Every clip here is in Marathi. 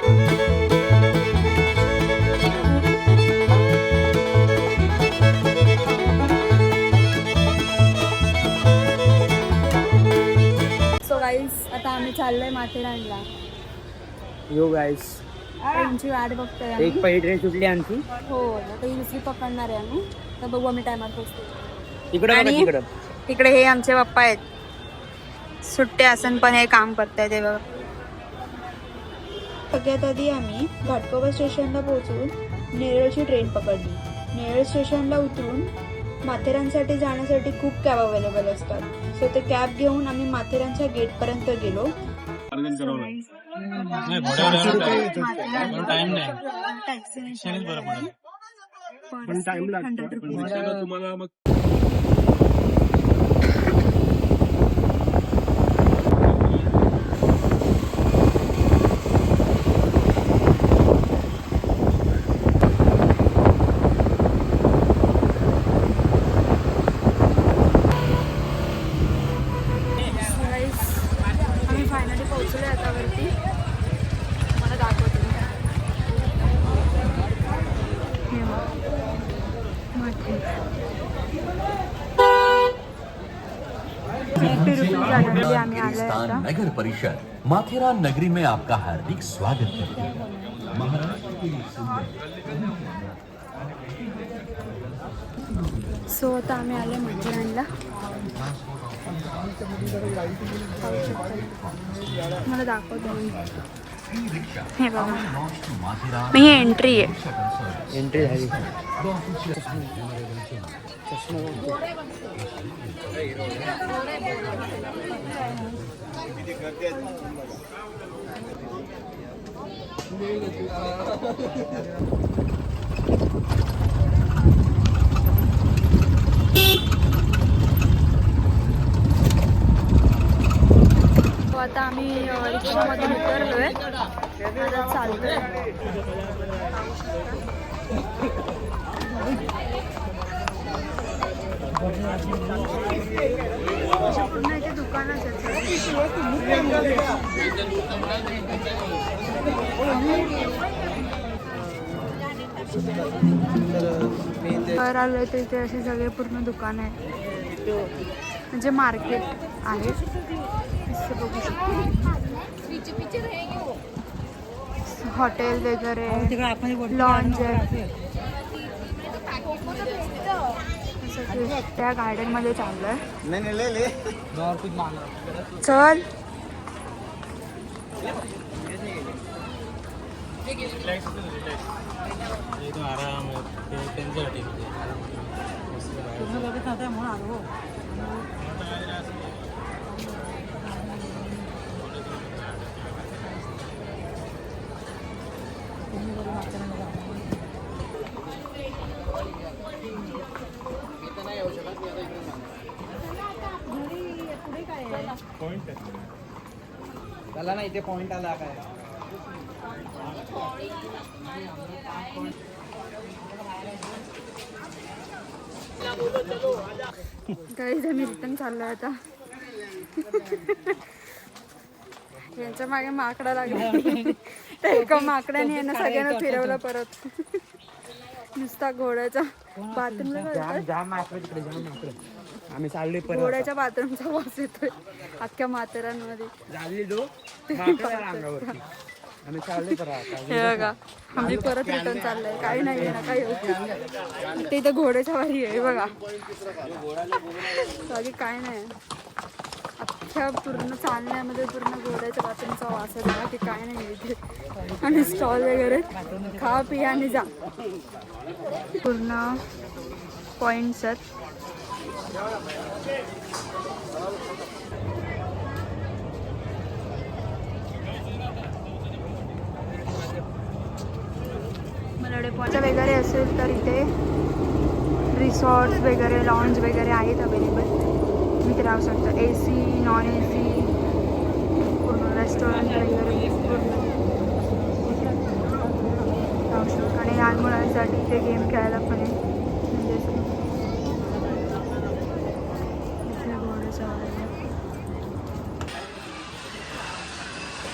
सो गाईस आता आम्ही चाललोय माथेरानला. यो गाईस ट्रेनची वाट बघतोय आम्ही. एक पहिली ट्रेन सुटली आमची. हो आता ही दुसरी पकडणार आहे आम्ही. तर बघू आम्ही टायमात पोहोचतो. तिकडं बघा, तिकडे हे आमचे पप्पा आहेत. सुट्टे असून पण हे काम करतायत ते बघा. सगळ्यात आधी आम्ही घाटकोपर स्टेशनला पोहोचून नेरळची ट्रेन पकडली. नेरळ स्टेशनला उतरून माथेरानसाठी जाण्यासाठी खूप कॅब अवेलेबल असतात. सो ते कॅब घेऊन आम्ही माथेरानच्या गेटपर्यंत गेलो. फायनली पोहोचलोय आता वरती. मला दाखवते नगर परिषद माथेरान नगरी में आपका हार्दिक स्वागत करते हैं. महाराष्ट्र के सो आता आम्ही आले माथेरानला. मला दाखवतो हे बघा. मी ही एंट्री आहे. एंट्री झाली. आता आम्ही रिक्षामधून उतरलोय. आता चाललोय. पूर्ण इथे दुकानच आहेत. आलोय तर इथे असे सगळे पूर्ण दुकान आहेत. म्हणजे मार्केट आहे. हॉटेल वगैरे लॉन्ज आहे. त्या गार्डन मध्ये चाललोय. चल चला ना इथे पॉइंट आला काय. गाईज आम्ही रिटर्न चाललोय आता. यांच्या मागे माकडा लागला. त्या एका माकडाने यांना सगळ्यांना फिरवलं परत. नुसता घोड्याचा बाथरूमला जाम माकडं तिकडे, जाम माकडं. आम्ही चाललोय परत. घोड्याच्या बाथरूमचा वास येतोय अख्ख्या माथेरानमध्ये. झाली दो अंगावरती. आम्ही चाललोय परत. हे बघा आम्ही परत रिटर्न चाललोय. काही नाही ना काही. ते इथं घोड्याच्या वारी आहे बघा. बाकी काय नाही. अख्ख्या पूर्ण चालण्यामध्ये पूर्ण घोड्याच्या बाथरूमचा वास आहे बघा. की काय नाही इथे. आणि स्टॉल वगैरे खा पिया आणि जा. पूर्ण पॉइंट्स आहेत. वगैरे असेल तर इथे रिसॉर्ट्स वगैरे लॉन्ज वगैरे आहेत अवेलेबल. मी ते राहू शकतो. AC नॉन AC पूर्ण रेस्टॉरंट वगैरे पूर्ण राहू शकतो. आणि लहान मुलांसाठी इथे गेम खेळायला पण आहे. म्हणजे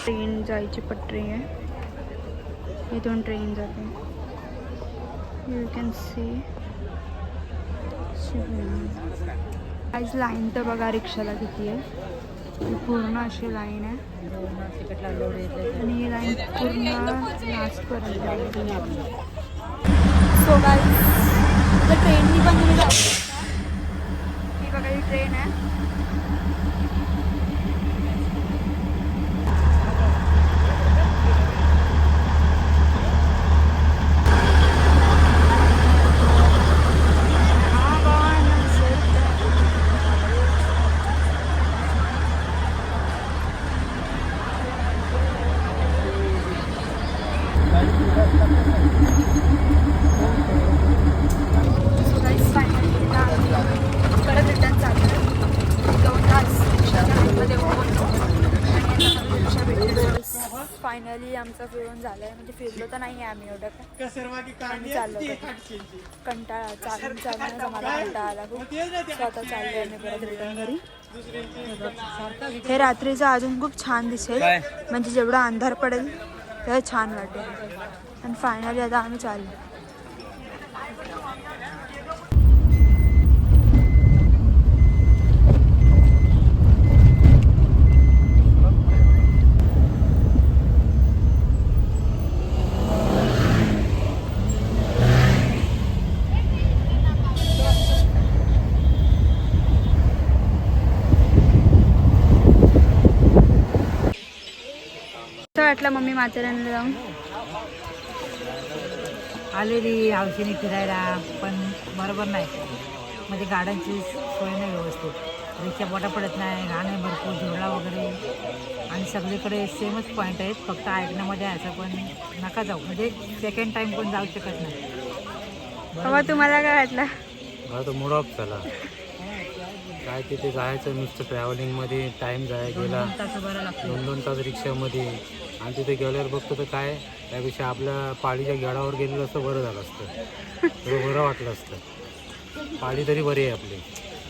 ट्रेन जायची पटरी आहे. इथून ट्रेन जाते. यू कॅन सी आज लाईन तर बघा रिक्षाला किती आहे. ही पूर्ण अशी लाईन आहे आणि ही लाईन पूर्ण लास्टपर्यंत. सो गाईज आता ट्रेननी पण तुम्ही जाऊ शकता. ही बघा ही ट्रेन आहे. परत रिटर्न चालू 2 तास मध्ये फायनली आमचं फिरून झालंय. म्हणजे फिरलो तर नाही आहे आम्ही एवढं काय. आम्ही चाललो कंटाळा चालून चालून मला कंटाळा आला खूप. स्वतः चाललो आम्ही परत रिटर्न घरी. हे रात्रीचं अजून खूप छान दिसेल. म्हणजे जेवढा अंधार पडेल तेव्हा छान वाटेल. आणि फायनली आता आम्ही चाललो. कसं वाटलं मम्मी माथेरानला जाऊन? आलेली हौशीने फिरायला, पण बरोबर नाही. म्हणजे गाड्यांची सोय नाही व्यवस्थित. रिक्षा पोटा पडत नाही, घाण भरपूर झुरळा वगैरे. आणि सगळीकडे सेमच पॉईंट आहेत. फक्त ऐकण्यामध्ये असं पण नका जाऊ. म्हणजे सेकंड टाईम पण जाऊ शकत नाही. बाबा तुम्हाला काय वाटलं? मला तर मूड ऑफ झाला. काय तिथे जायचं नुसतं ट्रॅव्हलिंगमध्ये टाईम गेला. 2 तास बरं लागतं. 2 तास रिक्षामध्ये. आणि तिथे गेल्यावर बघतो तर काय त्यापेक्षा आपल्या पाळीच्या गडावर गेलेलं असतं बरं झालं असतं. बरं वाटलं असतं. पाळी तरी बरी आहे आपली.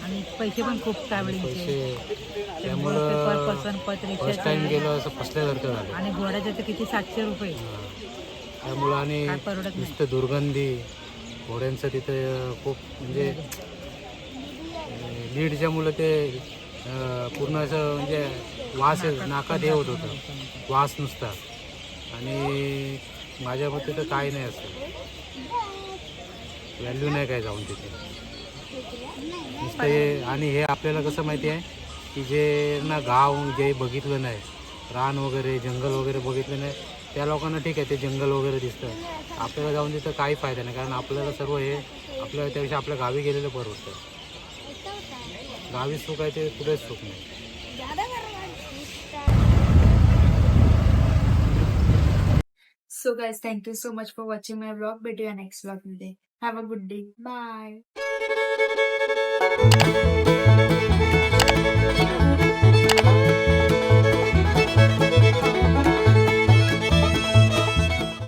आणि पैसे पण खूप ट्रॅव्हलिंगचे. पैसे त्यामुळं फर्स्ट टाईम गेलो असं फसल्यासारखं झालं. आणि घोड्याचे तर किती 700 रुपये. त्यामुळं आणि काय परवडत नाही. नुसतं दुर्गंधी घोड्यांचं तिथं खूप म्हणजे लीडच्या मुलं ते पूर्ण असं म्हणजे वास नाकात होत होतं. वास नुसता. आणि माझ्या मते तर काही नाही असं व्हॅल्यू नाही काय जाऊन तिथे नुसतं हे. आणि हे आपल्याला कसं माहिती आहे की जे ना गाव जे बघितलं नाही, रान वगैरे जंगल वगैरे बघितलं नाही, त्या लोकांना ठीक आहे ते जंगल वगैरे दिसतं. आपल्याला जाऊन तिथं काही फायदा नाही. कारण आपल्याला सर्व हे आपल्याला त्यापेक्षा आपल्या गावी गेलेलं परवडतं. गावी सुख आहे ते कुठेच सुख नाही. So guys, thank you so much for watching my vlog. भेटूया next vlog मध्ये. Have a good day. Bye.